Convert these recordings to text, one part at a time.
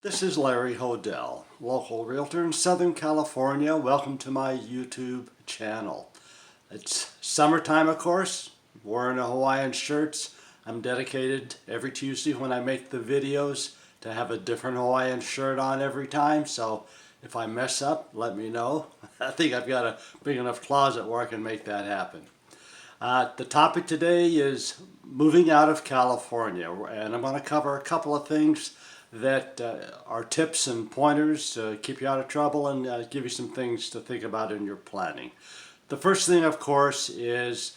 This is Larry Hodel, local realtor in Southern California. Welcome to my YouTube channel. It's summertime, of course. Wearing the Hawaiian shirts. I'm dedicated every Tuesday when I make the videos to have a different Hawaiian shirt on every time. So if I mess up, let me know. I think I've got a big enough closet where I can make that happen. The topic today is moving out of California, and I'm going to cover a couple of things that are tips and pointers to keep you out of trouble and give you some things to think about in your planning. The first thing, of course, is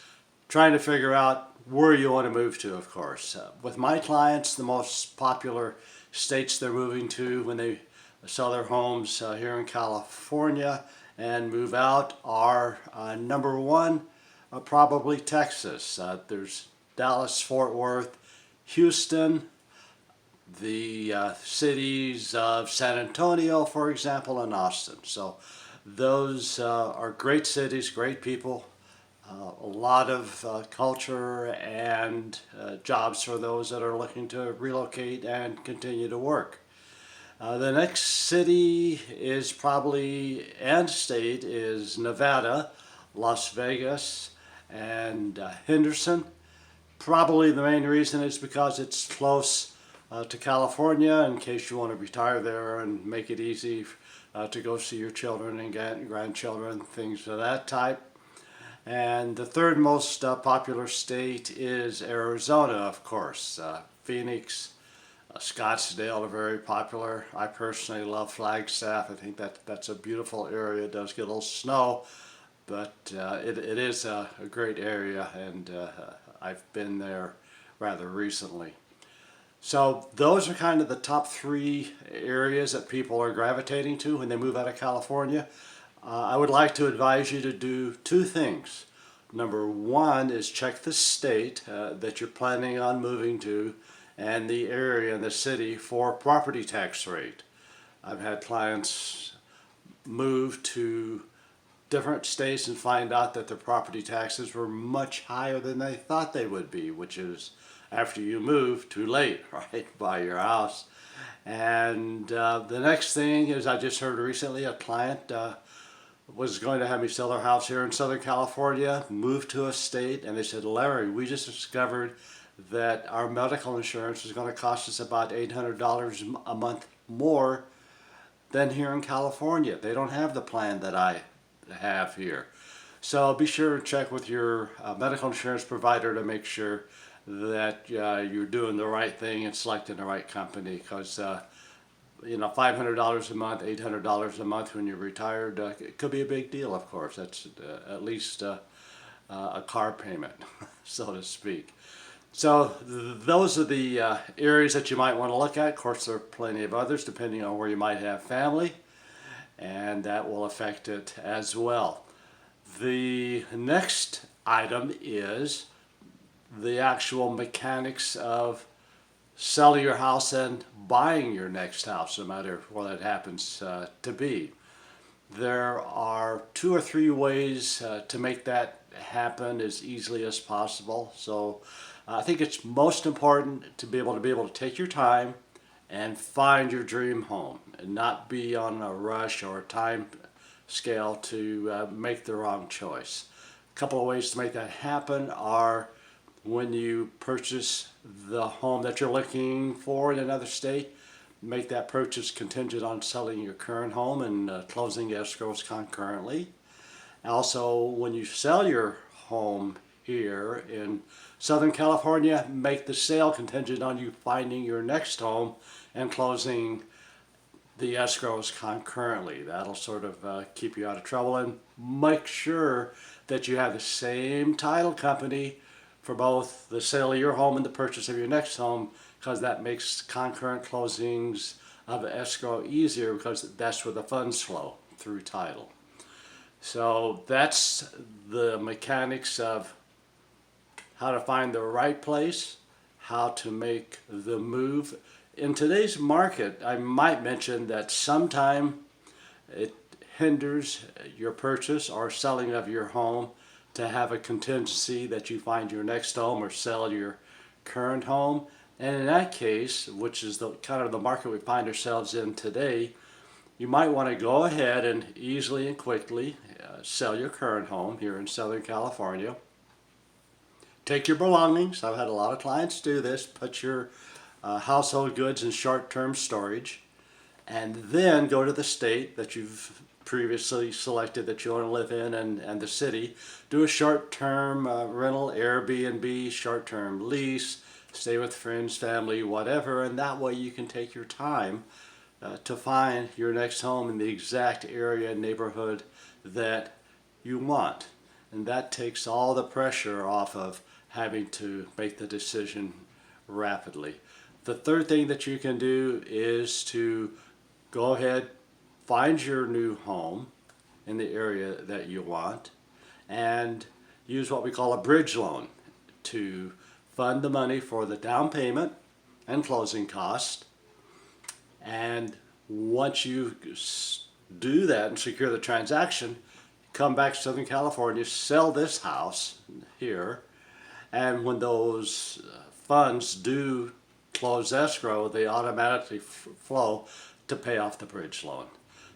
trying to figure out where you want to move to, of course. With my clients, the most popular states they're moving to when they sell their homes here in California and move out are number one, probably Texas. There's Dallas, Fort Worth, Houston, the cities of San Antonio, for example, and Austin. So those are great cities, great people, a lot of culture and jobs for those that are looking to relocate and continue to work. The next city is probably, and state, is Nevada, Las Vegas, and Henderson. Probably the main reason is because it's close to California, in case you want to retire there and make it easy to go see your children and grandchildren, things of that type. And the third most popular state is Arizona, of course. Phoenix, Scottsdale are very popular. I personally love Flagstaff. I think that's a beautiful area. It does get a little snow, but it is a great area, and I've been there rather recently. So those are kind of the top three areas that people are gravitating to when they move out of California. I would like to advise you to do two things. Number one is check the state that you're planning on moving to and the area and the city for property tax rate. I've had clients move to different states and find out that their property taxes were much higher than they thought they would be, which is after you move, too late, right, buy your house. And the next thing is, I just heard recently a client was going to have me sell their house here in Southern California, move to a state, and they said, Larry, we just discovered that our medical insurance is going to cost us about $800 a month more than here in California. They don't have the plan that I have here. So be sure to check with your medical insurance provider to make sure that you're doing the right thing and selecting the right company, because $500 a month, $800 a month when you're retired, it could be a big deal. Of course, that's at least a car payment, so to speak. So those are the areas that you might want to look at. Of course, there are plenty of others depending on where you might have family, and that will affect it as well. The next item is the actual mechanics of selling your house and buying your next house, no matter what it happens to be. There are 2 or 3 ways to make that happen as easily as possible. So I think it's most important to be able to take your time and find your dream home and not be on a rush or a time scale to make the wrong choice. A couple of ways to make that happen are when you purchase the home that you're looking for in another state, make that purchase contingent on selling your current home and closing escrows concurrently. Also, when you sell your home here in Southern California, make the sale contingent on you finding your next home and closing the escrows concurrently. That'll sort of keep you out of trouble, and make sure that you have the same title company for both the sale of your home and the purchase of your next home, because that makes concurrent closings of escrow easier, because that's where the funds flow, through title. So that's the mechanics of how to find the right place, how to make the move. In today's market, I might mention that sometimes it hinders your purchase or selling of your home to have a contingency that you find your next home or sell your current home. And in that case, which is the kind of the market we find ourselves in today, you might want to go ahead and easily and quickly sell your current home here in Southern California. Take your belongings. I've had a lot of clients do this. Put your household goods in short-term storage, and then go to the state that you've previously selected that you want to live in, and the city. Do a short-term rental, Airbnb, short-term lease, stay with friends, family, whatever, and that way you can take your time to find your next home in the exact area and neighborhood that you want. And that takes all the pressure off of having to make the decision rapidly. The third thing that you can do is to go ahead, find your new home in the area that you want, and use what we call a bridge loan to fund the money for the down payment and closing cost. And once you do that and secure the transaction, come back to Southern California, sell this house here, and when those funds do close escrow, they automatically flow to pay off the bridge loan.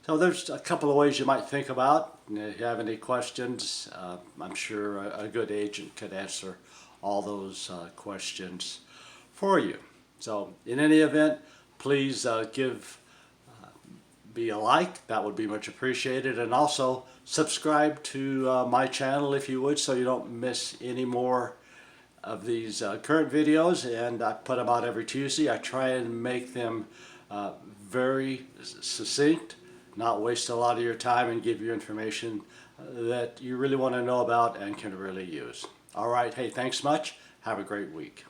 So there's a couple of ways you might think about. If you have any questions, I'm sure a good agent could answer all those questions for you. So in any event, please give me a like. That would be much appreciated. And also subscribe to my channel if you would, so you don't miss any more of these current videos. And I put them out every Tuesday. I try and make them very succinct, not waste a lot of your time, and give you information that you really want to know about and can really use. All right, hey, thanks much. Have a great week.